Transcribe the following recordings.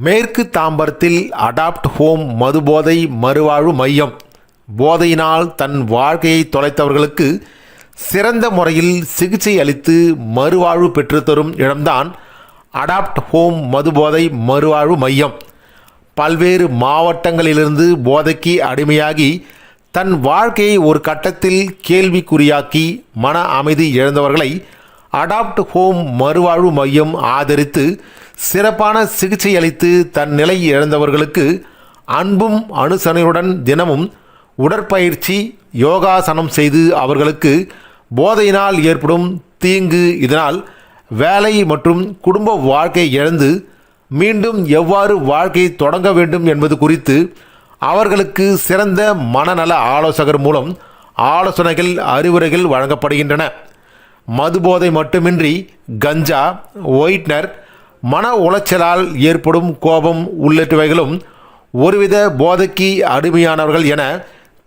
மேற்கு தாம்பரத்தில் adapt home மதுபோதை மறுவாழ்வு மையம். போதையினால் தன் வாழ்க்கையை தொலைத்தவர்களுக்கு சிறந்த முறையில் சிகிச்சை அளித்து மறுவாழ்வு பெற்றுத்தரும் இடம்தான் அடாப்ட் ஹோம் மதுபோதை மறுவாழ்வு மையம். பல்வேறு மாவட்டங்களிலிருந்து போதைக்கு அடிமையாகி தன் வாழ்க்கையை ஒரு கட்டத்தில் கேள்விக்குறியாக்கி மன அமைதி இழந்தவர்களை அடாப்ட் ஹோம் மறுவாழ்வு மையம் ஆதரித்து சிறப்பான சிகிச்சை அளித்து தன் நிலை இழந்தவர்களுக்கு அன்பும் அனுசரணையுடன் தினமும் உடற்பயிற்சி யோகாசனம் செய்து அவர்களுக்கு போதையினால் ஏற்படும் தீங்கு, இதனால் வேலை மற்றும் குடும்ப வாழ்க்கை இழந்து மீண்டும் எவ்வாறு வாழ்க்கையை தொடங்க வேண்டும் என்பது குறித்து அவர்களுக்கு சிறந்த மனநல ஆலோசகர் மூலம் ஆலோசனைகள் அறிவுரைகள் வழங்கப்படுகின்றன. மதுபோதை மட்டுமின்றி கஞ்சா, ஒயிட்னர், மன உளைச்சலால் ஏற்படும் கோபம் உள்ளிட்டவைகளும் ஒருவித போதைக்கு அடிமையானவர்கள் என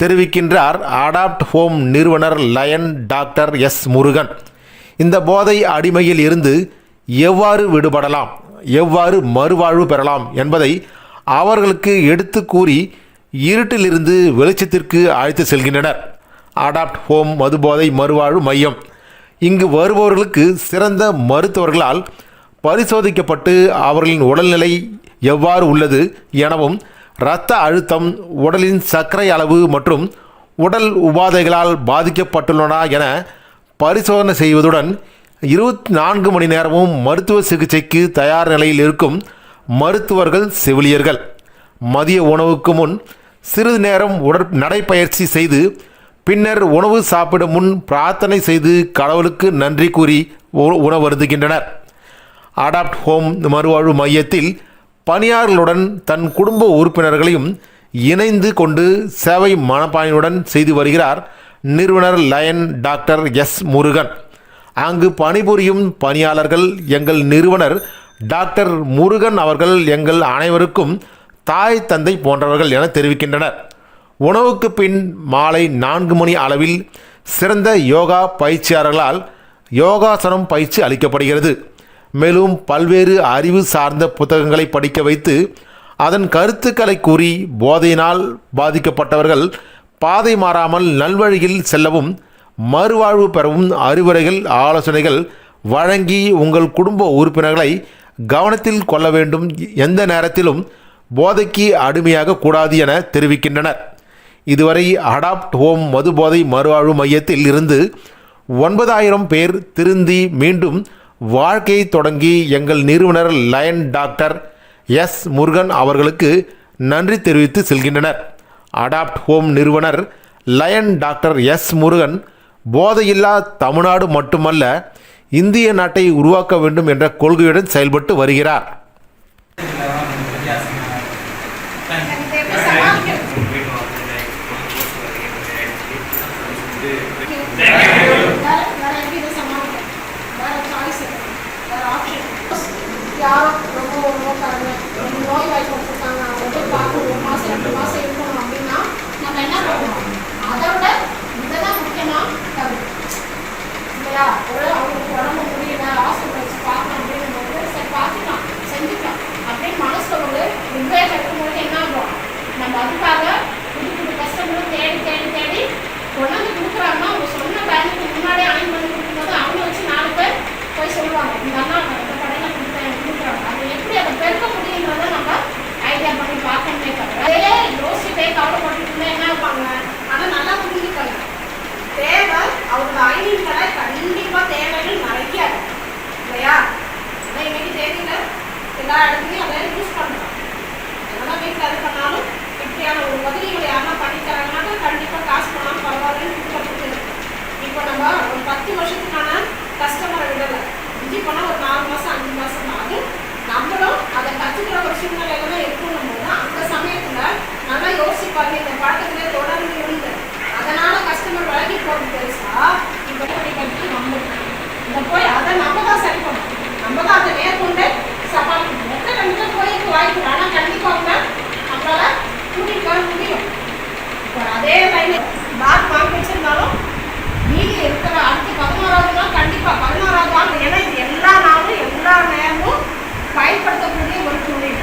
தெரிவிக்கின்றார் அடாப்ட் ஹோம் நிறுவனர் லயன் டாக்டர் எஸ் முருகன். இந்த போதை அடிமையில் இருந்து எவ்வாறு விடுபடலாம், எவ்வாறு மறுவாழ்வு பெறலாம் என்பதை அவர்களுக்கு எடுத்து கூறி இருட்டிலிருந்து வெளிச்சத்திற்கு அழைத்து செல்கின்றனர். அடாப்ட் ஹோம் மதுபோதை மறுவாழ்வு மையம். இங்கு வருபவர்களுக்கு சிறந்த மருத்துவர்களால் பரிசோதிக்கப்பட்டு அவர்களின் உடல்நிலை எவ்வாறு உள்ளது எனவும், இரத்த அழுத்தம், உடலின் சர்க்கரை அளவு மற்றும் உடல் உபாதைகளால் பாதிக்கப்பட்டுள்ளன என பரிசோதனை செய்வதுடன் 24 மணி நேரமும் மருத்துவ சிகிச்சைக்கு தயார் நிலையில் இருக்கும் மருத்துவர்கள், செவிலியர்கள். மதிய உணவுக்கு முன் சிறிது நேரம் நடைப்பயிற்சி செய்து பின்னர் உணவு சாப்பிடும் முன் பிரார்த்தனை செய்து கடவுளுக்கு நன்றி கூறி உணவருந்துகின்றனர். அடாப்ட் ஹோம் மறுவாழ்வு மையத்தில் பணியாளர்களுடன் தன் குடும்ப உறுப்பினர்களையும் இணைந்து கொண்டு சேவை மனப்பான்மையுடன் செய்து வருகிறார் நிறுவனர் லயன் டாக்டர் எஸ் முருகன். அங்கு பணிபுரியும் பணியாளர்கள் எங்கள் நிறுவனர் டாக்டர் முருகன் அவர்கள் எங்கள் அனைவருக்கும் தாய் தந்தை போன்றவர்கள் என தெரிவிக்கின்றனர். உணவுக்கு பின் மாலை 4 மணி அளவில் சிறந்த யோகா பயிற்சியாளர்களால் யோகாசனம் பயிற்சி அளிக்கப்படுகிறது. மேலும் பல்வேறு அறிவு சார்ந்த புத்தகங்களை படிக்க வைத்து அதன் கருத்துக்களை கூறி போதையினால் பாதிக்கப்பட்டவர்கள் பாதை மாறாமல் நல்வழியில் செல்லவும் மறுவாழ்வு பெறவும் அறிவுரைகள், ஆலோசனைகள் வழங்கி உங்கள் குடும்ப உறுப்பினர்களை கவனத்தில் கொள்ள வேண்டும், எந்த நேரத்திலும் போதைக்கு அடிமையாக கூடாது என தெரிவிக்கின்றனர். இதுவரை அடாப்ட் ஹோம் மதுபோதை மறுவாழ்வு மையத்தில் இருந்து 9000 பேர் திருந்தி மீண்டும் வாழ்க்கையை தொடங்கி எங்கள் நிறுவனர் லயன் டாக்டர் எஸ் முருகன் அவர்களுக்கு நன்றி தெரிவித்து செல்கின்றனர். அடாப்ட் ஹோம் நிறுவனர் லயன் டாக்டர் எஸ் முருகன் போதையில்லா தமிழ்நாடு மட்டுமல்ல, இந்திய நாட்டை உருவாக்க வேண்டும் என்ற கொள்கையுடன் செயல்பட்டு வருகிறார். யாரும் ரொம்ப நோக்காங்க, நோய் வாய்ப்பட்டுருக்காங்க, அவங்க போய் பார்க்க 1 மாதம் 2 மாதம் இருக்கணும் அப்படின்னா நம்ம என்ன பண்ணணும்? அதை விட இதெல்லாம் முக்கியமாக தவிர இல்லையா? அவங்களுக்கு உடம்பு முடியல, ஹாஸ்பிட்டல் வச்சு பார்க்கணும் அப்படின்னு சரி பார்த்துக்கலாம், செஞ்சுக்கலாம் அப்படின்னு மனசில் ஒரு உண்மையை கட்டும்போது என்ன ஆகும்? நம்ம அதுக்காக புது புது கஷ்டங்களும் தேடி தேடி தேடி கொண்டாந்து கொடுக்குறாங்கன்னா அவங்க சொன்ன டைமுக்கு முன்னாடியே அயன் பண்ணி கொடுக்கும்போது அவங்க வச்சு 4 பேர் போய் சொல்லுவாங்க, இந்த அண்ணா இந்த கடையில் கொடுக்குறாங்க. அது எப்படி அதை பெருக்க முடியுன்றதை நம்ம ஐடியா பண்ணி பார்க்கணுமே தவிர அதே யோசிச்சுட்டே கவலைப்பட்டு என்ன இருப்பாங்க. ஆனால் நல்லா புரிஞ்சுக்கணும், தேவை அவங்களோட ஐநீன்களை கண்டிப்பாக தேவைகள் நிறைய இல்லையா? ஆனால் இன்னைக்கு தேதியில் எல்லா இடத்துலையும் அதை யூஸ் பண்ணுறோம். அதெல்லாம் வீட்டில் இது பண்ணாலும் இப்படியான ஒரு உதவிகளை யாருன்னா பண்ணித்தராங்கன்னா கண்டிப்பாக காசு பண்ணாலும் பரவாயில்லன்னு கொடுக்கறதுக்கு இருக்கு. இப்போ நம்ம ஒரு 10 வருஷத்துக்கான கஸ்டமரை விடலை, இஞ்சி போனால் ஒரு 4 மாதம் 5 மாதம் தான். அது நம்மளும் அதை கற்றுக்கிற ஒரு சூழ்நிலையில தான் இருக்கணும் போது அந்த சமயத்தில் நல்லா யோசிப்பாங்க, இந்த பழக்கத்திலே தொடர்ந்து இருந்து அதனால கஸ்டமர் விலகி போகிறது பெருசா இப்போ கட்டி நம்ம இந்த போய் அதை நம்ம தான் சரி பண்ணணும், நம்ம தான் அதை மேற்கொண்டு சமாளிக்கணும். எத்தனை 2 பேர் போய் வாய்ப்பு, ஆனால் கண்டிப்பாக அவங்க நம்மளால கூட்டிகிட்டு வர முடியும். இப்போ அதே லைன் பாத் வாங்கி வச்சிருந்தாலும் மீதி இருக்கிற அடுத்து 11வது நாள் கண்டிப்பாக 11வது நாள், ஏன்னா இது எல்லா நாளும் எல்லா நேரமும் பயன்படுத்தக்கூடிய ஒரு தொழில்.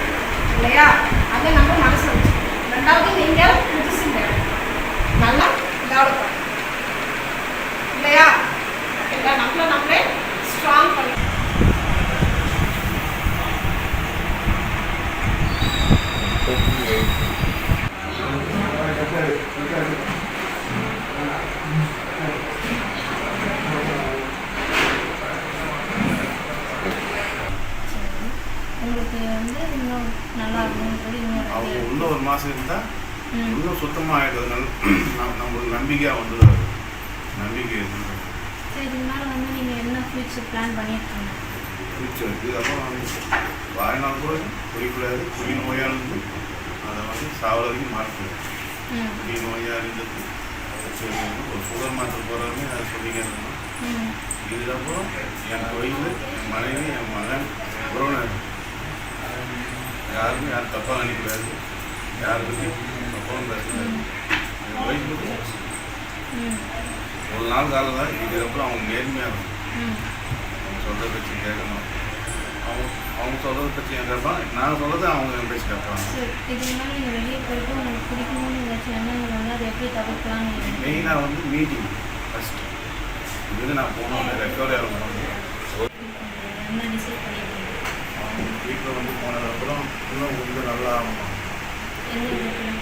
வந்து இன்னும் நல்லா இருக்கும்னு சொல்லி அவங்க இன்னும் இன்னும் ஒரு மாதம் இருந்தால் இன்னும் சுத்தமாக ஆகிடுறதுனால நம்மளுக்கு நம்பிக்கையாக வந்துடும். நம்பிக்கை இருக்குது. சரி, இதுக்கு மேலே வந்து நீங்கள் என்ன ஃபியூச்சர் பிளான் பண்ணியிருக்கீங்க? ஃபியூச்சர் இதுக்கப்புறம் வாழ்நாள் கூட குடிக்கூடாது. குடி நோயாக இருந்து அதை வந்து சாவதையும் மாற்றக்கூடாது. குடி நோயாக இருந்தது ஒரு சுகர் மாற்ற போகிறவங்க அதை சொல்லிக்கிறேன். இதுக்கப்புறம் என் தொழில், என் மனைவி, என் மகன், உறவினர் யாருமே யாரும் தப்பாக நினைக்கூடாது. யாருக்கும் தப்பாகவும் பேசக்கூடாது. என் ஒய்ஃபுக்கு ஒரு நாள் காலம் தான். இதுக்கப்புறம் அவங்க நேர்மையாக இருக்கும். அவங்க சொல்கிறத பற்றி கேட்கணும். அவங்க சொல்கிறத பற்றி என் கேட்பான். நான் சொல்கிறது அவங்க என் பேச்சு கேட்பாங்க. இதுக்கு மேலே நீங்கள் வெளியே போயிட்டு உங்களுக்கு பிடிக்கணும்னு ஏதாச்சும் எண்ணங்கள் வந்து அதை எப்படி தவிர்க்கலாம்? மெயினாக வந்து மீட்டிங் ஃபஸ்ட்டு இது நான் போனோம். ரெக்கவரி ஆகணும். என்ன டிசைட் பண்ணியிருக்கீங்க? அவங்க வீட்டில் வந்து போனதுக்கப்புறம் இன்னும் கொஞ்சம் நல்லா ஆகணும். எந்த விதத்தில்?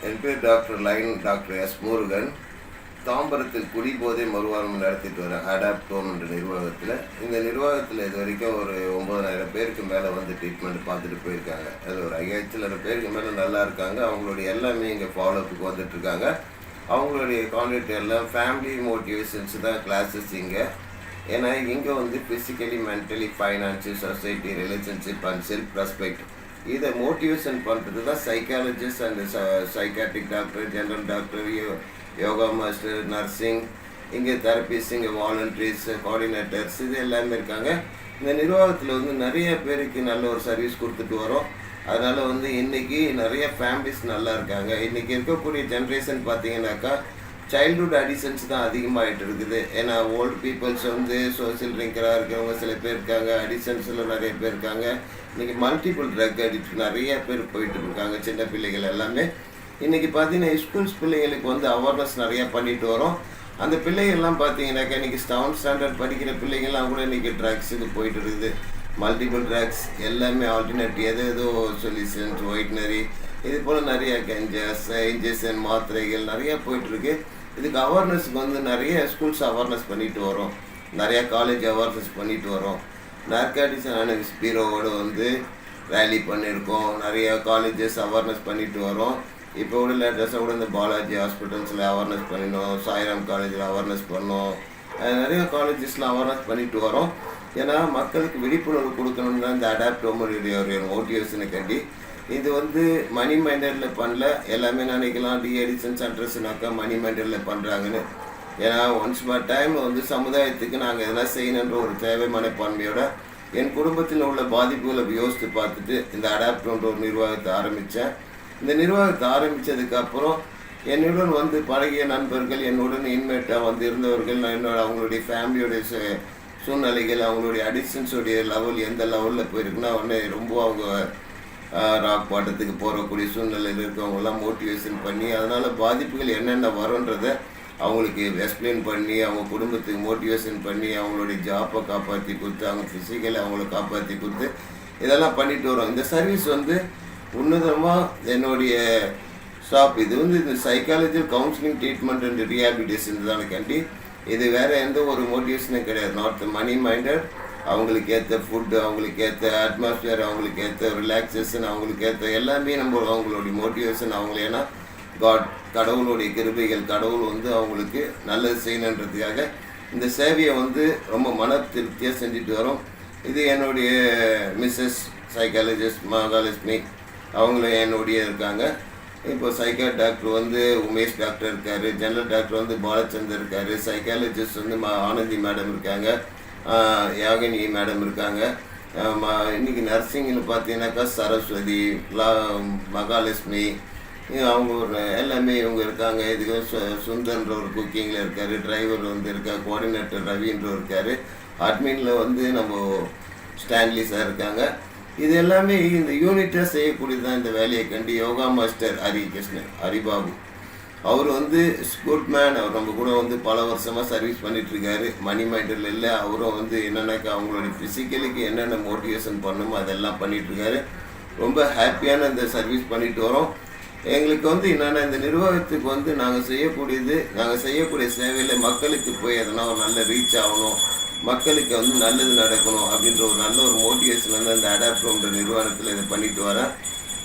என் பேர் doctor line doctor S Murugan. தாம்பரத்தில் குடிபோதை மறுவாழ்வு நடத்திட்டு வரேன் அடாப்ட் ஹோம் என்ற நிர்வாகத்தில். இந்த நிர்வாகத்தில் இது வரைக்கும் ஒரு 9,000 பேருக்கு மேலே வந்து ட்ரீட்மெண்ட் பார்த்துட்டு போயிருக்காங்க. அதில் ஒரு 5,000 பேருக்கு மேலே நல்லா இருக்காங்க. அவங்களுடைய எல்லாமே இங்கே ஃபாலோஅப்புக்கு வந்துட்டுருக்காங்க. அவங்களுடைய கான்டெக்ட் எல்லாம் ஃபேமிலி மோட்டிவேஷன்ஸ் தான் கிளாஸஸ் இங்கே. ஏன்னா இங்கே வந்து physically, mentally, financial, society, relationship and self respect இதை மோட்டிவேஷன் பண்ணுறது தான் psychologist and psychiatric doctor, general doctor, yoga master, nursing, இங்கே தெரபிஸ்ட், இங்கே வாலண்டரிஸ், கோஆர்டினேட்டர்ஸ் இது எல்லாமே இருக்காங்க. இந்த நிர்வாகத்தில் வந்து நிறைய பேருக்கு நல்ல ஒரு சர்வீஸ் கொடுத்துட்டு வரோம். அதனால் வந்து இன்றைக்கி நிறைய ஃபேமிலிஸ் நல்லா இருக்காங்க. இன்றைக்கி இருக்கக்கூடிய ஜென்ரேஷன் பார்த்தீங்கன்னாக்கா சைல்டுஹுட் அடிஷன்ஸ் தான் அதிகமாகிட்டு இருக்குது. ஏன்னா ஓல்டு பீப்புள்ஸ் வந்து சோசியல் ட்ரிங்கராக இருக்கிறவங்க சில பேர் இருக்காங்க, அடிஷன்ஸில் நிறைய பேர் இருக்காங்க. இன்றைக்கி மல்டிபிள் ட்ரக் அடிக்ட் நிறைய பேர் போயிட்டு இருக்காங்க, சின்ன பிள்ளைகள் எல்லாமே. இன்றைக்கி பார்த்தீங்கன்னா ஸ்கூல்ஸ் பிள்ளைங்களுக்கு வந்து அவேர்னஸ் நிறையா பண்ணிட்டு வரோம். அந்த பிள்ளைகள்லாம் பார்த்தீங்கன்னாக்கா இன்றைக்கி 7th ஸ்டாண்டர்ட் படிக்கிற பிள்ளைங்கள்லாம் கூட இன்றைக்கி ட்ரக்ஸுக்கு போயிட்டு இருக்குது. மல்டிபிள் ட்ரக்ஸ் எல்லாமே ஆல்டர்னேட் ஏதோ சொல்யூஷன்ஸ், ஒயிட்னரி, இது போல் நிறைய கஞ்சஸ், இன்ஜெக்ஷன், மாத்திரைகள் நிறையா போயிட்டுருக்கு. இதுக்கு அவேர்னஸ்க்கு வந்து நிறைய ஸ்கூல்ஸ் அவேர்னஸ் பண்ணிட்டு வரோம், நிறையா காலேஜ் அவேர்னஸ் பண்ணிட்டு வரோம். நார்காட்டிக்ஸ் அனானிமஸ் பீரோவோடு வந்து ரேலி பண்ணியிருக்கோம், நிறைய காலேஜஸ் அவேர்னஸ் பண்ணிட்டு வரோம். இப்போ கூட லேட்டஸ்ட்டாக கூட இந்த பாலாஜி ஹாஸ்பிட்டல்ஸில் அவேர்னஸ் பண்ணினோம், சாய்ராம் காலேஜில் அவேர்னஸ் பண்ணோம், நிறைய காலேஜஸில் அவேர்னஸ் பண்ணிட்டு வரோம். ஏன்னா மக்களுக்கு விழிப்புணர்வு கொடுக்கணுன்னு தான் இந்த அடாப்ட் ஹோமுடைய ஒரு மோட்டிவேஷனை கட்டி இது வந்து மணி மைண்டரில் பண்ணல. எல்லாமே நினைக்கலாம் டிஎடிஷன் சென்டர்ஸ்னாக்கா மணி மைண்டரில் பண்ணுறாங்கன்னு. ஏன்னா ஒன்ஸ் பர் டைம் வந்து சமுதாயத்துக்கு நாங்கள் எதெல்லாம் செய்யணுன்ற ஒரு தேவை மனப்பான்மையோட என் குடும்பத்தில் உள்ள பாதிப்புகளை யோசித்து பார்த்துட்டு இந்த அடாப்ட்ன்ற ஒரு நிர்வாகத்தை ஆரம்பித்தேன். இந்த நிர்வாகத்தை ஆரம்பித்ததுக்கப்புறம் என்னுடன் வந்து பழகிய நண்பர்கள், என்னுடன் இன்மேட்டாக வந்து இருந்தவர்கள், என்னோட அவங்களுடைய ஃபேமிலியோடைய சூழ்நிலைகள், அவங்களுடைய அடிக்ஷன்ஸோடைய லெவல் எந்த லெவலில் போயிருக்குன்னா உடனே ரொம்ப அவங்க ராக் பாட்டத்துக்கு போகக்கூடிய சூழ்நிலையில் இருக்கவங்கெல்லாம் மோட்டிவேஷன் பண்ணி அதனால் பாதிப்புகள் என்னென்ன வரும்ன்றதை அவங்களுக்கு எக்ஸ்பிளைன் பண்ணி அவங்க குடும்பத்துக்கு மோட்டிவேஷன் பண்ணி அவங்களுடைய ஜாப்பை காப்பாற்றி கொடுத்து அவங்க ஃபிசிக்கலை அவங்கள காப்பாற்றி கொடுத்து இதெல்லாம் பண்ணிட்டு வரோம். இந்த சர்வீஸ் வந்து உன்னதமாக என்னுடைய ஸ்டாப் இது வந்து இந்த psychology counselling treatment and rehabilitation தானே கண்டி. இது வேறு எந்த ஒரு மோட்டிவேஷனும் கிடையாது. நாட் மணி மைண்டட், அவங்களுக்கு ஏற்ற ஃபுட்டு, அவங்களுக்கு ஏற்ற அட்மாஸ்பியர், அவங்களுக்கு ஏற்ற ரிலாக்ஸேஷன், அவங்களுக்கு ஏற்ற எல்லாமே நம்ம அவங்களுடைய மோட்டிவேஷன் அவங்கள. ஏன்னா கடவுளுடைய கிருபைகள், கடவுள் வந்து அவங்களுக்கு நல்லது செய்யணுன்றதுக்காக இந்த சேவையை வந்து ரொம்ப மன திருப்தியாக செஞ்சுட்டு வரோம். இது என்னுடைய மிஸ்ஸஸ் சைக்காலஜிஸ்ட் மகாலட்சுமி அவங்களும் என்னுடைய இருக்காங்க. இப்போ சைக்காட் டாக்டர் வந்து உமேஷ் டாக்டர் இருக்கார், ஜெனரல் டாக்டர் வந்து பாலச்சந்தர் இருக்கார், சைக்காலஜிஸ்ட் வந்து ஆனந்தி மேடம் இருக்காங்க, யாகினி மேடம் இருக்காங்க. இன்றைக்கி நர்சிங்கில் பார்த்தீங்கன்னாக்கா சரஸ்வதி, மகாலட்சுமி அவங்க ஒரு எல்லாமே இவங்க இருக்காங்க. இதுக்கு சுந்தர்ன்ற ஒரு குக்கிங்கில் இருக்கார், டிரைவர் வந்து இருக்கார், கோஆர்டினேட்டர் ரவின்ற இருக்கார், அட்மினில் வந்து நம்ம ஸ்டான்லி சார் இருக்காங்க. இது எல்லாமே இந்த யூனிட்டாக செய்யக்கூடியது தான் இந்த வேலையை கண்டு. யோகா மாஸ்டர் ஹரிபாபு அவர் வந்து குட் மேன். அவர் நம்ம கூட வந்து பல வருஷமாக சர்வீஸ் பண்ணிகிட்ருக்காரு. மணி மைண்டரில் இல்லை, அவரும் வந்து என்னென்னாக்கா அவங்களுடைய ஃபிசிக்கலுக்கு என்னென்ன மோட்டிவேஷன் பண்ணணுமோ அதெல்லாம் பண்ணிகிட்ருக்காரு. ரொம்ப ஹாப்பியான இந்த சர்வீஸ் பண்ணிட்டு வரோம். எங்களுக்கு வந்து என்னென்னா இந்த நிர்வாகத்துக்கு வந்து நாங்கள் செய்யக்கூடிய சேவையில் மக்களுக்கு போய் எதனா ஒரு நல்ல ரீச் ஆகணும், மக்களுக்கு வந்து நல்லது நடக்கணும் அப்படின்ற ஒரு நல்ல ஒரு மோட்டிவேஷன் வந்து அந்த அடாப்ட்ன்ற நிறுவனத்தில் இதை பண்ணிட்டு வரேன்.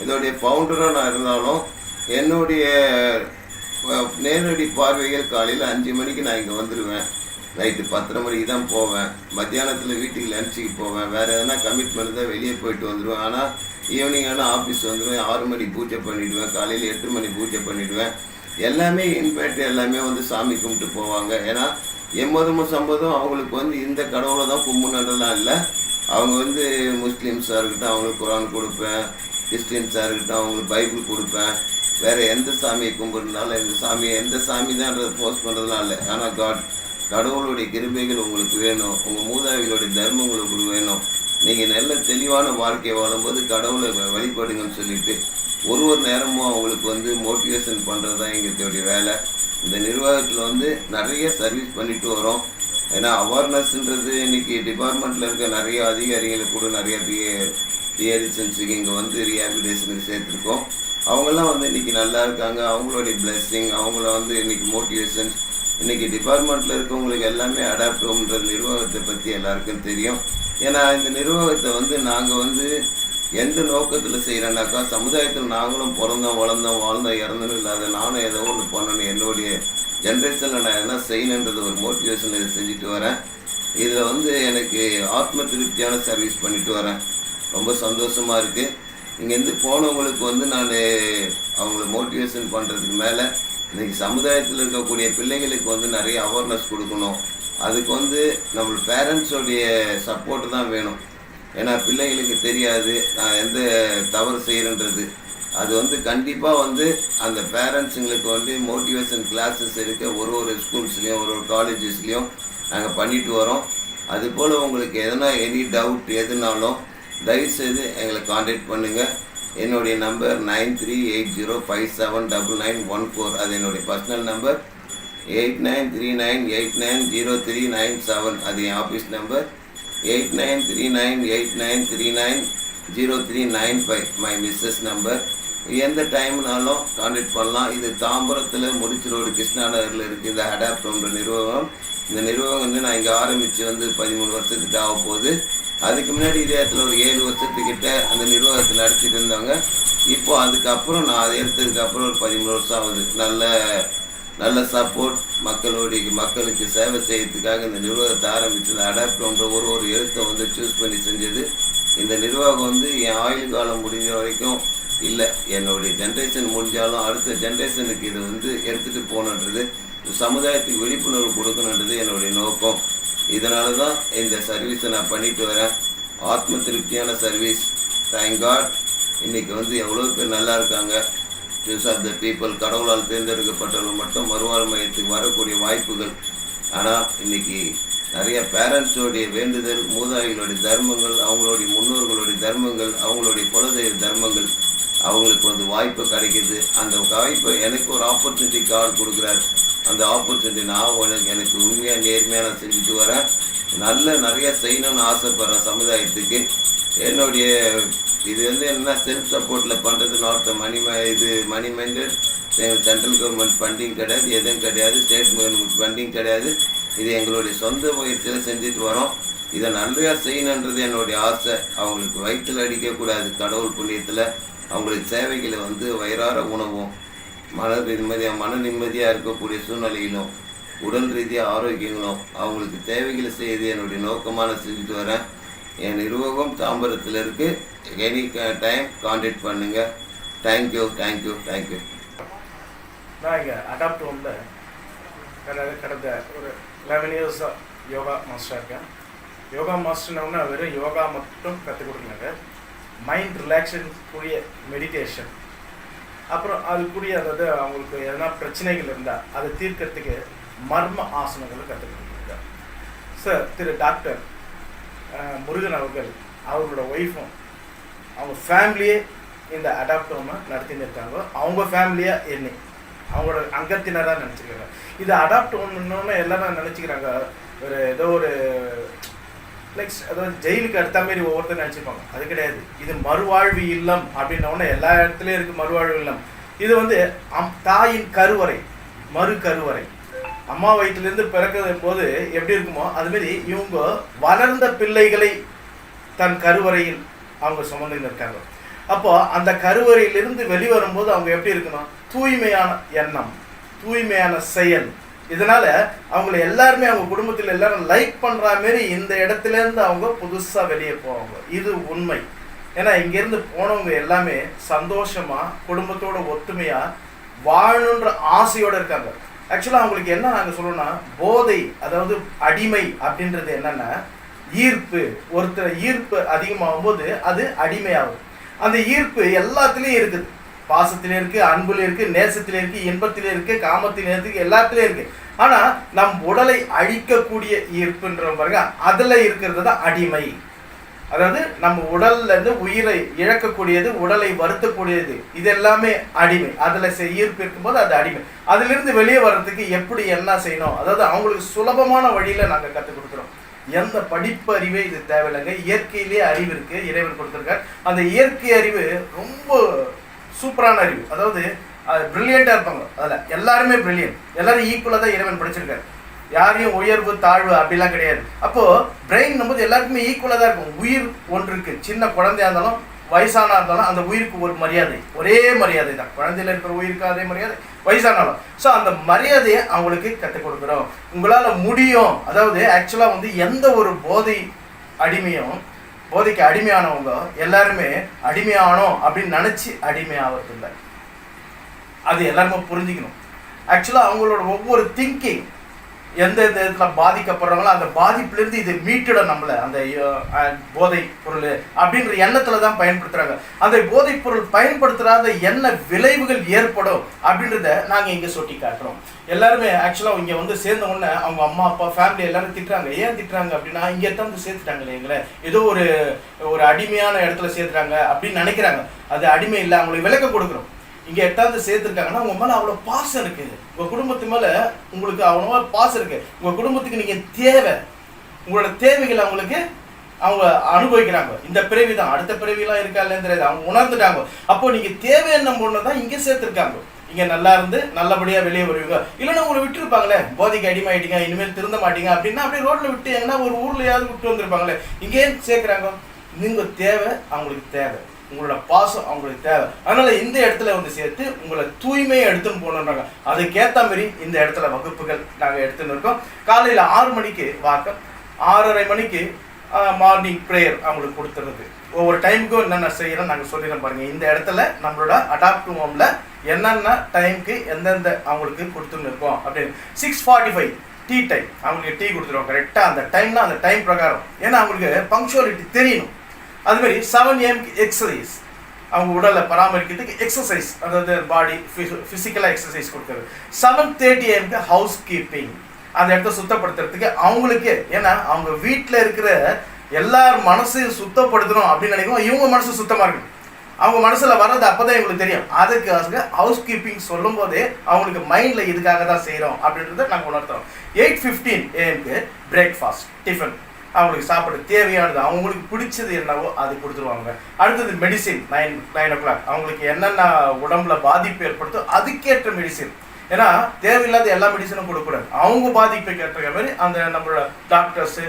இதோடைய ஃபவுண்டராக நான் இருந்தாலும் என்னுடைய நேரடி பார்வைகள் காலையில் 5 மணிக்கு நான் இங்கே வந்துடுவேன், நைட்டு 10:30 மணிக்கு தான் போவேன், மத்தியானத்தில் வீட்டுக்கு லஞ்சுக்கு போவேன், வேறு எதனா கமிட்மெண்ட் தான் வெளியே போயிட்டு வந்துடுவேன். ஆனால் ஈவினிங் ஆனால் ஆஃபீஸ் வந்துடுவேன், 6 மணி பூஜை பண்ணிவிடுவேன், காலையில் 8 மணி பூஜை பண்ணிவிடுவேன். எல்லாமே இன்வைட்டு எல்லாமே வந்து சாமி கும்பிட்டு போவாங்க. ஏன்னா எம்மதமும் சம்மதம் அவங்களுக்கு வந்து இந்த கடவுளை தான் கும்பிடலாம் இல்லை. அவங்க வந்து முஸ்லீம்ஸாக இருக்கட்டும் அவங்களுக்கு குரான் கொடுப்பேன், கிறிஸ்டின்ஸாக இருக்கட்டும் அவங்களுக்கு பைபிள் கொடுப்பேன். வேறு எந்த சாமியை கும்பிட்றதுனால எந்த சாமி தான்ன்றதை போஸ்ட் பண்ணுறதுலாம் இல்லை. ஆனால் கடவுளுடைய கிருபைகள் உங்களுக்கு வேணும், உங்கள் மூதாவிகளுடைய தர்மங்கள் உங்களுக்கு வேணும், நீங்கள் நல்ல தெளிவான வாழ்க்கையை வாழும்போது கடவுளை வழிபடுங்கன்னு சொல்லிட்டு ஒரு நேரமும் அவங்களுக்கு வந்து மோட்டிவேஷன் பண்ணுறது தான் எங்களுடைய வேலை. இந்த நிர்வாகத்தில் வந்து நிறைய சர்வீஸ் பண்ணிட்டு வரோம். ஏன்னா அவேர்னஸ்ன்றது இன்றைக்கி டிபார்ட்மெண்ட்டில் இருக்க நிறைய அதிகாரிகளுக்கு கூட நிறைய டிஎடிஷன்ஸுக்கு இங்கே வந்து ரீஹாபிலிட்டேஷனுக்கு சேர்த்துருக்கோம். அவங்கெல்லாம் வந்து இன்றைக்கி நல்லா இருக்காங்க. அவங்களுடைய பிளெஸ்ஸிங், அவங்கள வந்து இன்றைக்கி மோட்டிவேஷன்ஸ், இன்றைக்கி டிபார்ட்மெண்ட்டில் இருக்கவங்களுக்கு எல்லாமே அடாப்ட்ன்ற நிர்வாகத்தை பற்றி எல்லாருக்கும் தெரியும். ஏன்னா இந்த நிர்வாகத்தை வந்து நாங்கள் வந்து எந்த நோக்கத்தில் செய்கிறேன்னாக்கா சமுதாயத்தில் நாங்களும் பிறந்தோம் வாழ்ந்தோம் இறந்தோம் இல்லாத நானும் ஏதோ ஒன்று பண்ணணும், என்னுடைய ஜென்ரேஷனில் நான் எதனா செய்யணுன்றது ஒரு மோட்டிவேஷன் இதை செஞ்சுட்டு வரேன். இதில் வந்து எனக்கு ஆத்ம திருப்தியான சர்வீஸ் பண்ணிட்டு வரேன். ரொம்ப சந்தோஷமாக இருக்குது. இங்கேருந்து போனவங்களுக்கு வந்து நான் அவங்கள மோட்டிவேஷன் பண்ணுறதுக்கு மேலே இன்றைக்கி சமுதாயத்தில் இருக்கக்கூடிய பிள்ளைங்களுக்கு வந்து நிறைய அவேர்னஸ் கொடுக்கணும். அதுக்கு வந்து நம்ம பேரண்ட்ஸோடைய சப்போர்ட்டு தான் வேணும். ஏன்னா பிள்ளைங்களுக்கு தெரியாது நான் எந்த தவறு செய்கிறேன்றது. அது வந்து கண்டிப்பாக வந்து அந்த பேரண்ட்ஸுங்களுக்கு வந்து மோட்டிவேஷன் கிளாஸஸ் இருக்க ஒரு ஸ்கூல்ஸ்லேயும் ஒரு காலேஜஸ்லேயும் நாங்கள் பண்ணிட்டு வரோம். அதுபோல் உங்களுக்கு எதனா எனி டவுட் எதுனாலும் தயவுசெய்து எங்களை காண்டாக்ட் பண்ணுங்கள். என்னுடைய நம்பர் 9380579914. அது என்னுடைய பர்சனல் நம்பர். 8939890397. அது என் office number. 893989390395 my missus number. எந்த டைம்னாலும் கான்டாக்ட் பண்ணலாம். இது தாம்பரத்தில் முடிச்சு ரோடு கிருஷ்ணா நகரில் இருக்குது இந்த அடாப்ட்ன்ற நிறுவனம். இந்த நிறுவனம் வந்து நான் இங்கே ஆரம்பித்து வந்து 13 வருஷத்துக்கு ஆக போகுது. அதுக்கு முன்னாடி இதே இடத்துல ஒரு 7 வருஷத்துக்கிட்ட அந்த நிர்வாகத்தில் நடத்திட்டு இருந்தாங்க. இப்போ அதுக்கப்புறம் நான் அதை எடுத்ததுக்கப்புறம் ஒரு 13 வருஷம் ஆகுது. நல்ல சப்போர்ட் மக்களுக்கு சேவை செய்யறதுக்காக இந்த நிர்வாகத்தை ஆரம்பித்தது. அடாப்ட்ன்ற ஒரு எழுத்தை வந்து சூஸ் பண்ணி செஞ்சது இந்த நிர்வாகம். வந்து என் ஆயுள் காலம் முடிஞ்ச வரைக்கும் இல்லை, என்னுடைய ஜென்ரேஷன் முடிஞ்சாலும் அடுத்த ஜென்ரேஷனுக்கு இதை வந்து எடுத்துகிட்டு போகணுன்றது, சமுதாயத்துக்கு விழிப்புணர்வு கொடுக்கணுன்றது என்னுடைய நோக்கம். இதனால தான் இந்த சர்வீஸை நான் பண்ணிட்டு வரேன். ஆத்ம திருப்தியான சர்வீஸ். Thank God. இன்றைக்கி வந்து எவ்வளோ பேர் நல்லா இருக்காங்க. Choose of the people. கடவுளால் தேர்ந்தெடுக்கப்பட்டவர்கள் மட்டும் மறுவாழ்வு மையத்துக்கு வரக்கூடிய வாய்ப்புகள். ஆனால் இன்றைக்கி நிறைய பேரண்ட்ஸோடைய வேண்டுதல், மூதாதைகளுடைய தர்மங்கள், அவங்களுடைய முன்னோர்களுடைய தர்மங்கள், அவங்களுடைய குலதெய்வ தர்மங்கள், அவங்களுக்கு வந்து வாய்ப்பு கிடைக்கிது. அந்த வாய்ப்பை எனக்கு ஒரு ஆப்பர்ச்சுனிட்டி கார்டு கொடுக்குறாரு. அந்த ஆப்பர்ச்சுனிட்டி நான் எனக்கு உண்மையாக நேர்மையாக நான் செஞ்சுட்டு வரேன். நிறைய செய்யணும்னு ஆசைப்படுறேன் சமுதாயத்துக்கு. என்னுடைய இது வந்து என்ன செல்ஃப் சப்போர்ட்டில் பண்ணுறது. Not money minded. Central government funding கிடையாது, எதுவும் கிடையாது. ஸ்டேட் கவர்மெண்ட் ஃபண்டிங் கிடையாது. இது எங்களுடைய சொந்த முயற்சியில் செஞ்சுட்டு வரோம். இதை நல்லையா செய்யணுன்றது என்னுடைய ஆசை. அவங்களுக்கு வயிற்றில் அடிக்கக்கூடாது. கடவுள் புண்ணியத்தில் அவங்களுக்கு சேவைகளை வந்து வயிறார உணவும், மன நிம்மதியாக இருக்கக்கூடிய சூழ்நிலையிலும், உடல் ரீதியாக ஆரோக்கியங்களும் அவங்களுக்கு தேவைகளை செய்து என்னுடைய நோக்கமான செஞ்சுட்டு வரேன். என் நிர்வாகம் தாம்பரத்தில் இருக்குது. எனி டைம் கான்டாக்ட் பண்ணுங்கள். தேங்க்யூ. நான் இங்கே அடாப்ட் ஹோமில் கடந்த ஒரு 11 இயர்ஸாக யோகா மாஸ்டராக இருக்கேன். யோகா மாஸ்டர்னா வெறும் யோகா மட்டும் கற்றுக் கொடுக்கலாங்க. மைண்ட் ரிலாக்ஸேஷனுக்குரிய மெடிடேஷன், அப்புறம் அதுக்குரிய அதாவது அவங்களுக்கு எதனா பிரச்சனைகள் இருந்தால் அதை தீர்க்கறதுக்கு மர்ம ஆசனங்களை கற்றுக் கொடுக்குறாங்க. சார் திரு டாக்டர் முருகன் அவர்கள் அவரோட ஒய்ஃபும் அவங்க ஃபேமிலியே இந்த அடாப்ட் ஹோமை நடத்தின்னு இருக்காங்க. அவங்க ஃபேமிலியாக என்னை அவங்களோட அங்கத்தினராக நினச்சிக்கிறாங்க. இது அடாப்ட் ஹோம்னு எல்லாரும் நினச்சிக்கிறாங்க ஒரு ஏதோ ஒரு அதாவது ஜெயிலுக்கு அடுத்த மாரி ஒவ்வொருத்தர் நினச்சிப்பாங்க. அது கிடையாது. இது மறுவாழ்வு இல்லம் அப்படின்னோடனே எல்லா இடத்துலையும் இருக்குது மறுவாழ்வு இல்லம். இது வந்து தாயின் கருவறை, மறு கருவறை. அம்மா வயிற்றுலேருந்து பிறக்கிறது போது எப்படி இருக்குமோ அதுமாரி இவங்க வளர்ந்த பிள்ளைகளை தன் கருவறையில் அவங்க சுமந்துன்னு இருக்காங்க. அப்போ அந்த கருவறையிலிருந்து வெளிவரும்போது அவங்க எப்படி இருக்கணும்? தூய்மையான எண்ணம், தூய்மையான செயல். இதனால அவங்கள எல்லாருமே அவங்க குடும்பத்தில் எல்லாரும் லைக் பண்ற மாரி இந்த இடத்துல இருந்து அவங்க புதுசா வெளியே போவாங்க. இது உண்மை. ஏன்னா இங்கிருந்து போனவங்க எல்லாமே சந்தோஷமா குடும்பத்தோட ஒத்துமையா வாழணுன்ற ஆசையோட இருக்காங்க. ஆக்சுவலா அவங்களுக்கு என்ன நாங்க சொல்லணும்னா, போதை அதாவது அடிமை அப்படின்றது என்னன்னா ஈர்ப்பு. ஒருத்தர் ஈர்ப்பு அதிகமாகும் போது அது அடிமையாகும். அந்த ஈர்ப்பு எல்லாத்துலேயும் இருக்குது. பாசத்திலே இருக்கு, அன்புல இருக்கு, நேசத்திலே இருக்கு, இன்பத்திலே இருக்கு, காமத்திலே இருக்கு, எல்லாத்துலேயும் இருக்கு. ஆனா நம் உடலை அழிக்கக்கூடிய ஈர்ப்புன்ற பாருங்க, அதுல இருக்கிறது தான் அடிமை. அதாவது நம்ம உடல்ல இருந்து உயிரை இழக்கக்கூடியது, உடலை வருத்தக்கூடியது, இது எல்லாமே அடிமை. அதுல ஈர்ப்பு இருக்கும்போது அது அடிமை. அதுல இருந்து வெளியே வர்றதுக்கு எப்படி என்ன செய்யணும், அதாவது அவங்களுக்கு சுலபமான வழியில நாங்க கற்றுக் கொடுக்குறோம். எந்த படிப்பு அறிவே இது தேவையில்லைங்க. இயற்கையிலேயே அறிவு இருக்கு, இறைவன் கொடுத்துருக்காரு. அந்த இயற்கை அறிவு ரொம்ப சூப்பரான அறிவு. அதாவது பிரில்லியண்டா இருப்பாங்க. அதில் எல்லாருமே பிரில்லியன்ட், எல்லாரும் ஈக்குவலாக தான் இறைவன் படிச்சிருக்காரு. யாரையும் உயர்வு தாழ்வு அப்படிலாம் கிடையாது. அப்போ பிரெயின் நம்ம எல்லாருக்குமே ஈக்குவலாக தான் இருக்கும். உயிர் ஒன்றுக்கு, சின்ன குழந்தையா இருந்தாலும் வயசானா இருந்தாலும் அந்த உயிருக்கு ஒரு மரியாதை, ஒரே மரியாதை தான். குழந்தையில இருக்கிற உயிருக்கு அதே மரியாதை, வயசானாலும். ஸோ அந்த மரியாதையை அவங்களுக்கு கற்றுக் கொடுக்குறோம். உங்களால் முடியும். அதாவது ஆக்சுவலாக வந்து எந்த ஒரு போதைக்கு அடிமையானவங்க எல்லாருமே அடிமையானோம் அப்படின்னு நினச்சி அடிமையாகிறது இல்லை. அது எல்லாருமே புரிஞ்சுக்கணும். ஆக்சுவலாக அவங்களோட ஒவ்வொரு திங்கிங் எந்த இதில் பாதிக்கப்படுறாங்களோ அந்த பாதிப்புலேருந்து இது மீட்டிட நம்மளை அந்த போதை பொருள் அப்படின்ற எண்ணத்தில் தான் பயன்படுத்துகிறாங்க. அந்த போதைப் பொருள் பயன்படுத்துகிறாத என்ன விளைவுகள் ஏற்படும் அப்படின்றத நாங்கள் இங்கே சுட்டி காட்டுறோம். எல்லாருமே ஆக்சுவலாக இங்கே வந்து சேர்ந்த உடனே அவங்க அம்மா அப்பா ஃபேமிலி எல்லாரும் திட்டுறாங்க. ஏன் திட்டுறாங்க அப்படின்னா, இங்கே தான் வந்து சேர்த்துட்டாங்களே எங்களை, ஏதோ ஒரு அடிமையான இடத்துல சேர்த்துட்டாங்க அப்படின்னு நினைக்கிறாங்க. அது அடிமை இல்லை. அவங்களுக்கு விளக்கம் கொடுக்குறோம். இங்கே 8வது சேர்த்துருக்காங்கன்னா உங்கள் மேலே அவ்வளோ பாசம் இருக்குது. உங்கள் குடும்பத்து மேலே உங்களுக்கு அவ்வளோவா பாசம் இருக்குது. உங்கள் குடும்பத்துக்கு நீங்கள் தேவை, உங்களோட தேவைகளை அவங்களுக்கு அவங்க அனுபவிக்கிறாங்க. இந்த பிறவி தான், அடுத்த பிறவிலாம் இருக்கா இல்லைன்னு தெரியாது, அவங்க உணர்ந்துட்டாங்க. அப்போ நீங்கள் தேவை என்ன பொண்ணு தான் இங்கே சேர்த்துருக்காங்க. இங்கே நல்லா இருந்து நல்லபடியாக வெளியே வருவீங்க. இல்லைன்னா உங்களை விட்டுருப்பாங்களே, போதைக்கு அடிமாயிட்டீங்க, இனிமேல் திருந்த மாட்டீங்க அப்படின்னா அப்படியே ரோட்டில் விட்டு எங்கன்னா ஒரு ஊர்லையாவது விட்டு வந்திருப்பாங்களே. இங்கே சேர்க்குறாங்க. நீங்கள் தேவை அவங்களுக்கு தேவை, உங்களோட பாசம் அவங்களுக்கு தேவை. அதனால இந்த இடத்துல வந்து சேர்த்து உங்களை தூய்மையை எடுத்துன்னு போகணுன்றாங்க. அதுக்கேற்ற மாதிரி இந்த இடத்துல வகுப்புகள் நாங்கள் எடுத்துன்னு இருக்கோம். காலையில் 6 மணிக்கு வாக்கம், 6:30 மணிக்கு மார்னிங் ப்ரேயர் அவங்களுக்கு கொடுத்துருது. ஒவ்வொரு டைமுக்கும் என்னென்ன செய்யணும் நாங்கள் சொல்லிடுறோம் பாருங்கள். இந்த இடத்துல நம்மளோட அடாப்டிவ் ஹோமில் என்னென்ன டைமுக்கு எந்தெந்த அவங்களுக்கு கொடுத்துன்னு இருக்கோம் அப்படின்னு. 6:45 டீ டைம், அவங்களுக்கு டீ கொடுத்துருவோம் கரெக்டாக அந்த டைம்னா அந்த டைம் பிரகாரம். ஏன்னா அவங்களுக்கு பங்க்சுவாலிட்டி தெரியணும். அதுமாரி 7 AM எக்ஸசைஸ், அவங்க உடலை பராமரிக்கிறதுக்கு எக்ஸசைஸ், அதாவது பாடி ஃபிசிக்கலாக எக்ஸசைஸ் கொடுக்குறது. 7:30 AM ஹவுஸ் கீப்பிங், அந்த இடத்த சுத்தப்படுத்துறதுக்கு அவங்களுக்கு. ஏன்னா அவங்க வீட்டில் இருக்கிற எல்லார் மனசையும் சுத்தப்படுத்தணும் அப்படின்னு நினைக்கும். இவங்க மனசு சுத்தமாக இருக்கணும். அவங்க மனசில் வர்றது அப்போ தான் இவங்களுக்கு தெரியும். அதுக்காக ஹவுஸ் கீப்பிங் சொல்லும் போதே அவங்களுக்கு மைண்டில் இதுக்காக தான் செய்கிறோம் அப்படின்றத நாங்கள் உணர்த்துறோம். 8:15 AM பிரேக்ஃபாஸ்ட், டிஃபன், அவங்களுக்கு சாப்பிட தேவையானது அவங்களுக்கு பிடிச்சது என்னவோ அது கொடுத்துருவாங்க. அடுத்தது மெடிசின் 9 o'clock, அவங்களுக்கு என்னென்ன உடம்புல பாதிப்பு ஏற்படுத்தோ அதுக்கேற்ற மெடிசின். ஏன்னா தேவையில்லாத எல்லா மெடிசனும் கொடுக்கக்கூடாது. அவங்க பாதிப்புக்கு ஏற்ற மாதிரி அந்த நம்மளோட டாக்டர்ஸு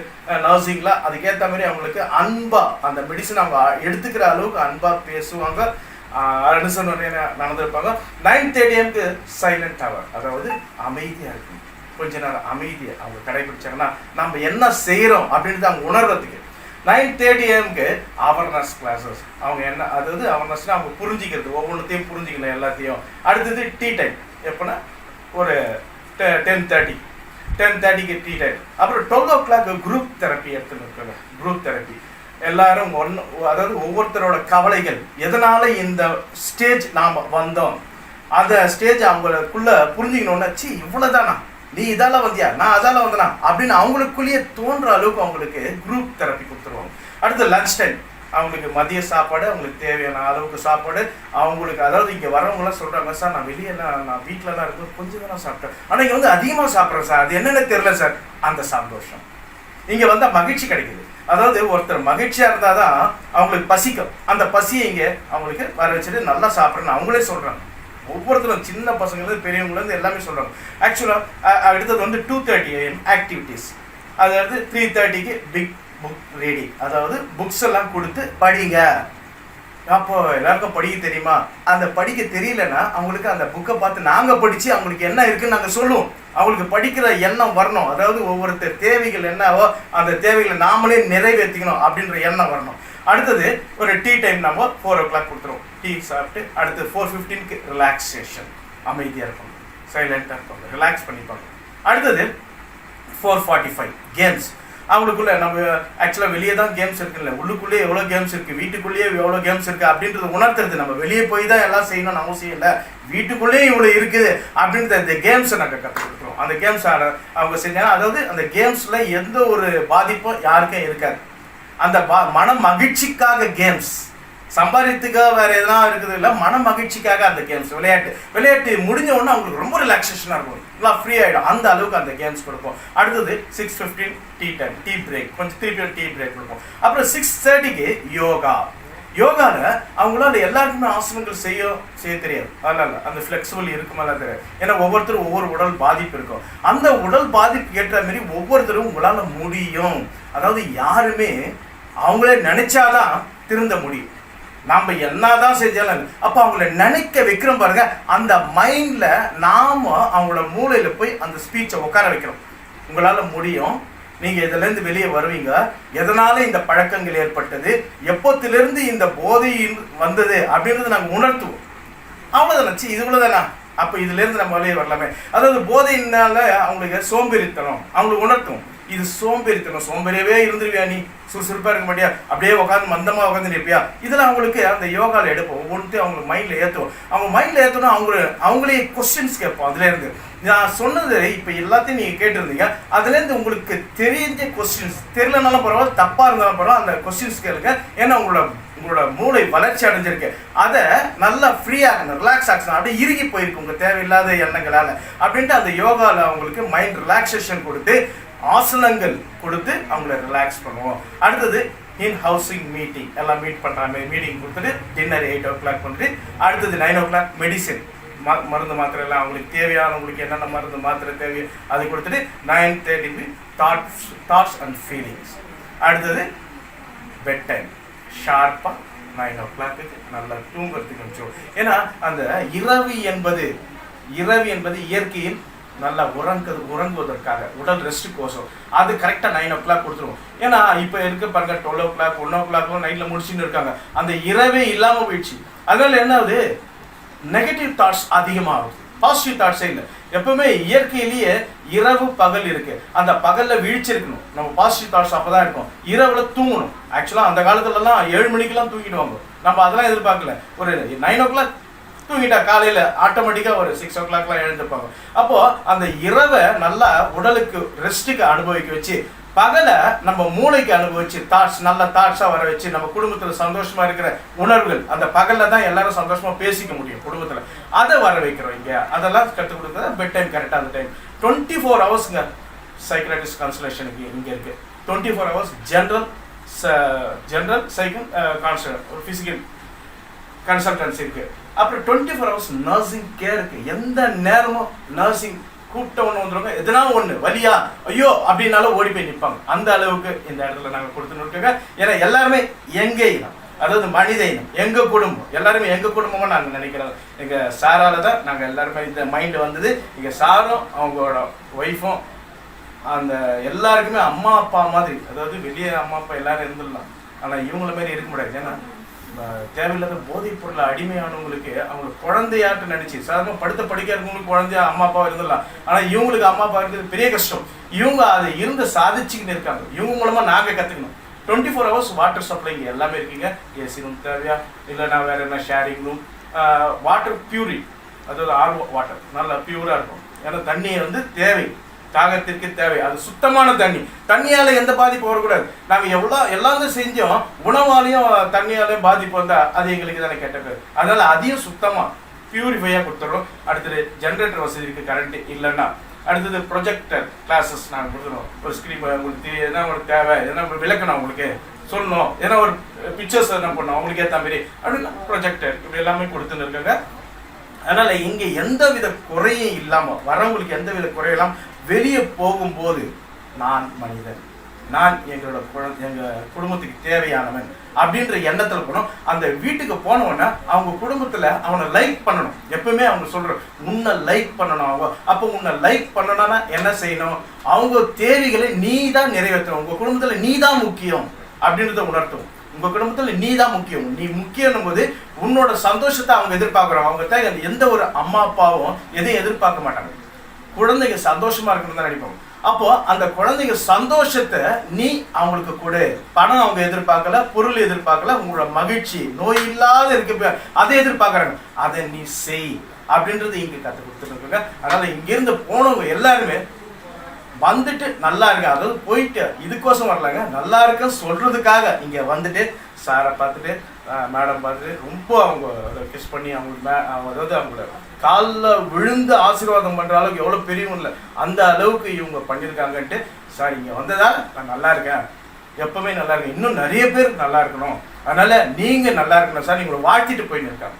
நர்சிங்லாம் அதுக்கேற்ற மாதிரி அவங்களுக்கு அன்பாக அந்த மெடிசன் அவங்க எடுத்துக்கிற அளவுக்கு அன்பாக பேசுவாங்க, அனுசரணையாக நடந்திருப்பாங்க. 9:30 AM சைலண்ட் ஹவர், அதாவது அமைதியாக இருக்கும். கொஞ்ச நேரம் அமைதியை அவங்க கடைபிடிச்சாங்கன்னா நம்ம என்ன செய்கிறோம் அப்படின்றது அவங்க உணர்றதுக்கு. 9:30 AM அவேர்னஸ் கிளாஸஸ், அவங்க என்ன, அதாவது அவேர்னஸ்னால் அவங்க புரிஞ்சிக்கிறது, ஒவ்வொன்றத்தையும் புரிஞ்சிக்கல எல்லாத்தையும். அடுத்தது டீ டைம், எப்போனா ஒரு 10:30க்கு டீ டைம். அப்புறம் 12 o'clock குரூப் தெரப்பி எடுத்துன்னு இருக்காங்க. குரூப் தெரப்பி எல்லாரும் அதாவது ஒவ்வொருத்தரோட கவலைகள், எதனால இந்த ஸ்டேஜ் நாம் வந்தோம், அந்த ஸ்டேஜ் அவங்களுக்குள்ள புரிஞ்சுக்கணுன்னா, சி இவ்வளோதானா, நீ இதால வந்தியா, நான் அதால வந்தனா அப்படின்னு அவங்களுக்குள்ளேயே தோன்ற அளவுக்கு அவங்களுக்கு குரூப் தெரப்பி கொடுத்துருவாங்க. அடுத்து லன்ச் டைம், அவங்களுக்கு மதிய சாப்பாடு, அவங்களுக்கு தேவையான அளவுக்கு சாப்பாடு அவங்களுக்கு. அதாவது இங்கே வரவங்களாம் சொல்கிறாங்க, சார் நான் வெளியெல்லாம் நான் வீட்டிலலாம் இருக்கும் கொஞ்சம் தான் சாப்பிட்டேன், ஆனால் இங்கே வந்து அதிகமாக சாப்பிட்றேன் சார், அது என்னென்ன தெரியல சார். அந்த சந்தோஷம் இங்கே வந்தால் மகிழ்ச்சி கிடைக்குது. அதாவது ஒருத்தர் மகிழ்ச்சியாக இருந்தால் தான் அவங்களுக்கு பசிக்கும். அந்த பசியை இங்கே அவங்களுக்கு வர வச்சுட்டு நல்லா சாப்பிட்றேன்னு அவங்களே சொல்கிறாங்க. ஒவ்வொருத்தரும் சின்ன பசங்கள்லேருந்து பெரியவங்கலேருந்து எல்லாமே சொல்கிறாங்க. ஆக்சுவலாக அடுத்தது வந்து 2:30 AM ஆக்டிவிட்டீஸ், அதாவது 3:30க்கு பிக் புக் ரீடிங், அதாவது புக்ஸ் எல்லாம் கொடுத்து படிங்க. அப்போ எல்லாருக்கும் படிக்க தெரியுமா, அந்த படிக்க தெரியலன்னா அவங்களுக்கு அந்த புக்கை பார்த்து நாங்கள் படித்து அவங்களுக்கு என்ன இருக்குன்னு நாங்கள் சொல்லுவோம். அவங்களுக்கு படிக்கிற எண்ணம் வரணும். அதாவது ஒவ்வொருத்தர் தேவைகள் என்னவோ அந்த தேவைகளை நாமளே நிறைவேற்றிக்கணும் அப்படின்ற எண்ணம் வரணும். அடுத்தது ஒரு டீ டைம் நம்ம 4 o'clock கொடுத்துருவோம். டீ சாப்பிட்டு அடுத்து 4:15க்கு ரிலாக்ஸேஷன், அமைதியாக இருக்கும், சைலண்டாக இருக்கும், ரிலாக்ஸ் பண்ணிப்பாங்க. அடுத்தது 4:45 கேம்ஸ். அவங்களுக்குள்ள நம்ம ஆக்சுவலாக வெளியே தான் கேம்ஸ் இருக்குல்ல, உள்ளுக்குள்ளேயே எவ்வளோ கேம்ஸ் இருக்குது, வீட்டுக்குள்ளேயே எவ்வளோ கேம்ஸ் இருக்குது அப்படின்றத உணர்த்துறது. நம்ம வெளியே போய் தான் எல்லாம் செய்யணும்னு அவசியம் இல்லை, வீட்டுக்குள்ளேயே இவ்வளோ இருக்குது அப்படின்ற இந்த கேம்ஸை நாங்கள் கற்றுக் கொடுக்குறோம். அந்த கேம்ஸ் அவங்க செஞ்சாங்க. அதாவது அந்த கேம்ஸில் எந்த ஒரு பாதிப்பும் யாருக்கும் இருக்காது. அந்த மன மகிழ்ச்சிக்காக கேம்ஸ், சம்பாதித்துக்காக வேறு எதனா இருக்குது இல்லை, மன மகிழ்ச்சிக்காக அந்த கேம்ஸ். விளையாட்டு முடிஞ்ச உடனே அவங்களுக்கு ரொம்ப ரிலாக்ஸேஷனாக இருக்கும், எல்லாம் ஃப்ரீ ஆகிடும். அந்த அளவுக்கு அந்த கேம்ஸ் கொடுப்போம். அடுத்தது 6:15 டீ டைம், டீ பிரேக், கொஞ்சம் திருப்பி டீ பிரேக் கொடுப்போம். அப்புறம் 6:30க்கு யோகா. யோகாவில் அவங்களால எல்லாருக்குமே ஆசனங்கள் செய்ய தெரியாது, அதனால அந்த ஃப்ளெக்சிபிள் இருக்குமெல்லாம் தெரியாது. ஏன்னா ஒவ்வொருத்தரும் ஒவ்வொரு உடல் பாதிப்பு இருக்கும். அந்த உடல் பாதிப்பு ஏற்ற மாதிரி ஒவ்வொருத்தரும் உங்களால் முடியும். அதாவது யாருமே அவங்களே நினைச்சாதான் திருந்த முடியும். நாம் என்னதான் செஞ்சாலும் அப்போ அவங்கள நினைக்க வைக்கிறோம் பாருங்க, அந்த மைண்டில் நாம் அவங்களோட மூளையில் போய் அந்த ஸ்பீச்சை உட்கார வைக்கிறோம். உங்களால் முடியும், நீங்கள் இதிலேருந்து வெளியே வருவீங்க, எதனால இந்த பழக்கங்கள் ஏற்பட்டது, எப்போத்திலிருந்து இந்த போதை வந்தது அப்படின்றது நாங்கள் உணர்த்துவோம். அவ்வளோதானே, இது இவ்வளோதானா, அப்போ இதுலேருந்து நம்ம வெளியே வரலாமே. அதாவது போதையினால அவங்களுக்கு சோம்பேறித்தனம் அவங்களுக்கு உணர்த்தும். இது சோம்பேறித்தனம். சோம்பேறியவே இருந்துருவியா நீ, சுறுசுறுப்பாக இருக்க மாட்டியா, அப்படியே உட்காந்து மந்தமாக உட்காந்து இருப்பியா, இதெல்லாம் அவங்களுக்கு அந்த யோகாவில் எடுப்போம். ஒவ்வொன்றையும் அவங்க மைண்டில் ஏற்றுவோம். அவங்க மைண்டில் ஏற்றோன்னா அவங்களே கொஸ்டின்ஸ் கேட்போம். அதுலேருந்து நான் சொன்னது இப்போ எல்லாத்தையும் நீங்கள் கேட்டிருந்தீங்க, அதுலேருந்து உங்களுக்கு தெரிஞ்ச கொஸ்டின்ஸ், தெரியலனாலும் பரவாயில்ல, தப்பாக இருந்தாலும் பரவாயில்ல, அந்த கொஸ்டின்ஸ் கேளுங்க. ஏன்னா உங்களோட மூளை வளர்ச்சி அடைஞ்சிருக்கு. அதை நல்லா ஃப்ரீயாகணும், ரிலாக்ஸ் ஆகணும். அப்படியே இறுகி போயிருக்கு உங்கள் தேவையில்லாத எண்ணங்களால். அப்படின்ட்டு அந்த யோகாவில் அவங்களுக்கு மைண்ட் ரிலாக்ஸேஷன் கொடுத்து, ஆசனங்கள் கொடுத்து அவங்கள ரிலாக்ஸ் பண்ணுவோம். அடுத்தது இன் ஹவுசிங் மீட்டிங், எல்லாம் மீட் பண்ணுறாங்க, மீட்டிங் கொடுத்துட்டு டின்னர் 8 o'clock பண்ணிட்டு, அடுத்தது 9 o'clock மெடிசன், மருந்து மாத்திரை எல்லாம் அவங்களுக்கு தேவையானவங்களுக்கு என்னென்ன மருந்து மாத்திரை தேவையோ அதை கொடுத்துட்டு 9:30 தாட்ஸ் அண்ட் ஃபீலிங்ஸ். அடுத்தது பெட் டைம், ஷார்ப்பாக 9 o'clock நல்லா தூங்குறதுக்கு வச்சோம். ஏன்னா அந்த இரவு என்பது இயற்கையில் நல்லா உறங்குவதற்காக, உடல் ரெஸ்ட் கோசம் அது கரெக்டாக 9 o'clock கொடுத்துருவோம். ஏன்னா இப்போ இருக்க பாருங்க 12 o'clock 1 o'clock நைட்டில் முடிச்சுன்னு இருக்காங்க. அந்த இரவே இல்லாமல் போயிடுச்சு. அதனால என்ன ஆகுது, நெகட்டிவ் தாட்ஸ் அதிகமாகுது, பாசிட்டிவ் தாட்ஸே இல்லை. எப்பவுமே இயற்கையிலேயே இரவு பகல் இருக்கு. அந்த பகல்ல விழிச்சிருக்கணும், நம்ம பாசிட்டிவ் தாட்ஸ் அப்பதான் இருக்கும். இரவுல தூங்கணும். ஆக்சுவலா அந்த காலத்துலலாம் 7 மணிக்கெல்லாம் தூங்கிடுவாங்க. நம்ம அதெல்லாம் எதிர்பார்க்கல. ஒரு 9 o'clock தூங்கிட்டா காலையில ஆட்டோமேட்டிக்கா ஒரு 6 o'clockலாம் எழுந்துப்பாங்க. அப்போ அந்த இரவை நல்லா உடலுக்கு ரெஸ்ட்டுக்கு அனுபவிக்க வச்சு, பகலை நம்ம மூளைக்கு அனுபவிச்சு தாட்ஸ் நல்ல தாட்ஸாக வர வச்சு, நம்ம குடும்பத்தில் சந்தோஷமா இருக்கிற உணர்வுகள் அந்த பகலில் தான் எல்லாரும் சந்தோஷமா பேசிக்க முடியும் குடும்பத்தில், அதை வர வைக்கிறோம். இங்கே அதெல்லாம் கற்றுக் கொடுக்குறது. பெட் டைம் கரெக்டாக அந்த டைம் 24 hours சைக்கியாட்ரிஸ்ட் கன்சல்டேஷனுக்கு இங்கே இருக்கு. 24 hours ஜென்ரல் சைக்கிள் ஒரு ஃபிசிக்கல் கன்சல்டன்சி இருக்கு. அப்புறம் 24 hours நர்சிங் கேர் இருக்கு. எந்த நேரமும் நர்சிங் கூப்பிட்ட ஒன்று வந்துருவாங்க. எதனா ஒன்று வலியா ஐயோ அப்படின்னாலும் ஓடி போய் நிற்பாங்க. அந்த அளவுக்கு இந்த இடத்துல நாங்கள் கொடுத்துன்னு இருக்கோங்க. ஏன்னா எல்லாருமே எங்க இனம், அதாவது மனித இனம், எங்க குடும்பம், எல்லாருமே எங்க குடும்பமாக நாங்கள் நினைக்கிறோம். எங்கள் சாரால தான் நாங்கள் எல்லாருமே இந்த மைண்டு வந்தது. எங்கள் சாரும் அவங்களோட ஒய்ஃபும் அந்த எல்லாருக்குமே அம்மா அப்பா மாதிரி, அதாவது வெளியே அம்மா அப்பா எல்லாரும் இருந்துடலாம், ஆனால் இவங்கள மாதிரி இருக்க முடியாது. ஏன்னா தேவையில்லாத போதைப் பொருளை அடிமையானவங்களுக்கு அவங்களுக்கு குழந்தையாட்டு நினைச்சு சாதாரண படுத்த படிக்கிறவங்களுக்கு குழந்தையா அம்மா அப்பா இருந்துடலாம். ஆனால் இவங்களுக்கு அம்மா அப்பா இருக்கிறது பெரிய கஷ்டம். இவங்க அதை இருந்து சாதிச்சுக்கிட்டு இருக்காங்க. இவங்க மூலமா நாங்கள் கற்றுக்கணும். 24 hours வாட்டர் சப்ளை இங்கே எல்லாமே இருக்குங்க. ஏசி ரூம் தேவையா, இல்லைன்னா வேற என்ன ஷேரிங் ரூம், வாட்டர் பியூரி, அதாவது ஆர்வ வாட்டர் நல்லா பியூராக இருக்கும். ஏன்னா தண்ணியை தேவை, தாகத்திற்கு தேவை, அது சுத்தமான தண்ணி. தண்ணியால எந்த பாதிப்பு வரக்கூடாது. நாங்கள் எல்லாமே செஞ்சோம், உணவாலையும் தண்ணியாலையும் பாதிப்பு வந்தால் அது எங்களுக்கு தானே கெட்ட பேர். அதனால அதையும் சுத்தமாக பியூரிஃபையாக கொடுத்துட்றோம். அடுத்தது ஜென்ரேட்டர் வசதி இருக்குது, கரண்ட் இல்லைன்னா. அடுத்தது ப்ரொஜெக்டர் கிளாஸஸ் நாங்கள் கொடுத்துருவோம். ஒரு ஸ்க்ரீன் உங்களுக்கு எதனா உங்களுக்கு தேவை, எதனா விளக்கணும் அவங்களுக்கு சொல்லணும், ஏன்னா ஒரு பிக்சர்ஸ் என்ன பண்ணணும் அவங்களுக்கு ஏற்ற மாதிரி அப்படின்னா ப்ரொஜெக்டர் இப்படி எல்லாமே கொடுத்துன்னு இருக்காங்க. அதனால இங்கே எந்தவித குறையும் இல்லாமல் வரவங்களுக்கு எந்தவித குறையெல்லாம் வெளியே போகும்போது நான் மனிதன், நான் எங்களோட எங்கள் குடும்பத்துக்கு தேவையானவன் அப்படின்ற எண்ணத்தில் போனோம். அந்த வீட்டுக்கு போனவொன்னே அவங்க குடும்பத்தில் அவனை லைக் பண்ணணும். எப்பவுமே அவங்க சொல்கிறோம் உன்னை லைக் பண்ணணும். அவங்க அப்போ உன்னை லைக் பண்ணணும்னா என்ன செய்யணும், அவங்க தேவைகளை நீ தான் நிறைவேற்றணும். உங்கள் குடும்பத்தில் நீ தான் முக்கியம் அப்படின்றத உணர்த்தும். உங்கள் குடும்பத்தில் நீ தான் முக்கியம். நீ முக்கியம் போது உன்னோட சந்தோஷத்தை அவங்க எதிர்பார்க்குறாங்க. அவங்க எந்த ஒரு அம்மா அப்பாவும் எதையும் எதிர்பார்க்க மாட்டாங்க. குழந்தைங்க சந்தோஷமா இருக்கணும்னு தான் நினைப்பாங்க. அப்போ அந்த குழந்தைங்க சந்தோஷத்தை நீ அவங்களுக்கு கொடு. பணம் அவங்க எதிர்பார்க்கல, பொருள் எதிர்பார்க்கல, உங்களோட மகிழ்ச்சி நோய் இல்லாத இருக்க அதை எதிர்பார்க்கறாங்க. அதை நீ செய் அப்படின்றது இங்க கற்றுக் கொடுத்துருக்காங்க. அதனால இங்கிருந்து போனவங்க எல்லாருமே வந்துட்டு நல்லா இருக்கு, அதாவது போயிட்டு இதுக்கோசம் வரலாங்க, நல்லா இருக்குன்னு சொல்றதுக்காக இங்க வந்துட்டு சாரை பார்த்துட்டு மேடம் பார்த்துட்டு ரொம்ப அவங்க கிஸ் பண்ணி அவங்களுக்கு அதாவது அவங்கள காலில் விழுந்து ஆசீர்வாதம் பண்ணுற அளவுக்கு எவ்வளோ பெரியவங்க இல்லை அந்த அளவுக்கு இவங்க பண்ணியிருக்காங்கன்ட்டு, சார் இங்கே வந்ததா நான் நல்லா இருக்கேன், எப்பவுமே நல்லா இருக்கேன், இன்னும் நிறைய பேருக்கு நல்லா இருக்கணும், அதனால நீங்கள் நல்லா இருக்கணும் சார், நீங்களை வாழ்த்திட்டு போயின்னு இருக்காங்க.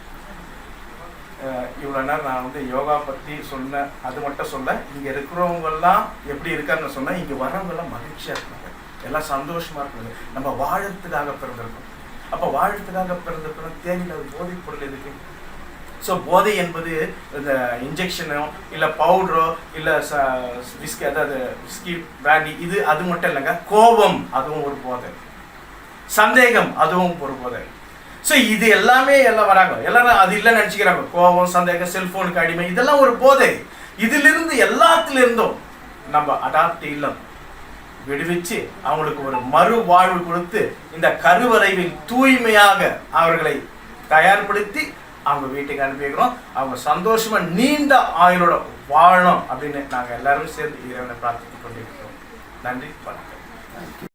இவ்வளோ நேரம் நான் யோகா பற்றி சொன்னேன். அது மட்டும் சொல்ல, இங்கே இருக்கிறவங்கெல்லாம் எப்படி இருக்காருன்னு சொன்னேன். இங்கே வரவங்கெல்லாம் மகிழ்ச்சியாக இருக்கிறாங்க, எல்லாம் சந்தோஷமாக இருக்கிறது. நம்ம வாழறதுக்காக பிறந்திருக்கோம். அப்போ வாழறதுக்காக பிறந்திருக்கணும். தேவையில்லாத போதைப் பொருள் எதுக்கு? ஸோ போதை என்பது இந்த இன்ஜெக்ஷனோ இல்லை பவுடரோ இல்லை விஸ்கி, அதாவது விஸ்கி பிராண்டி, இது அது மட்டும் இல்லைங்க. கோபம் அதுவும் ஒரு போதை, சந்தேகம் அதுவும் ஒரு போதை. ஸோ இது எல்லாமே எல்லாம் வராங்க, எல்லாரும் அது இல்லைன்னு நினச்சிக்கிறாங்க. கோபம், சந்தேகம், செல்ஃபோனுக்கு அடிமை, இதெல்லாம் ஒரு போதை. இதிலிருந்து எல்லாத்திலிருந்தும் நம்ம அடாப்ட் இல்லம் விடுவிச்சு அவங்களுக்கு ஒரு மறுவாழ்வு கொடுத்து இந்த கருவறைவில் தூய்மையாக அவர்களை தயார்படுத்தி அவங்க வீட்டுக்கு அனுப்பிக்கிறோம். அவங்க சந்தோஷமா நீண்ட ஆயுளோட வாழணும் அப்படின்னு நாங்கள் எல்லாரும் சேர்ந்து இறைவனை பிரார்த்தித்துக் கொண்டிருக்கிறோம். நன்றி, வணக்கம்.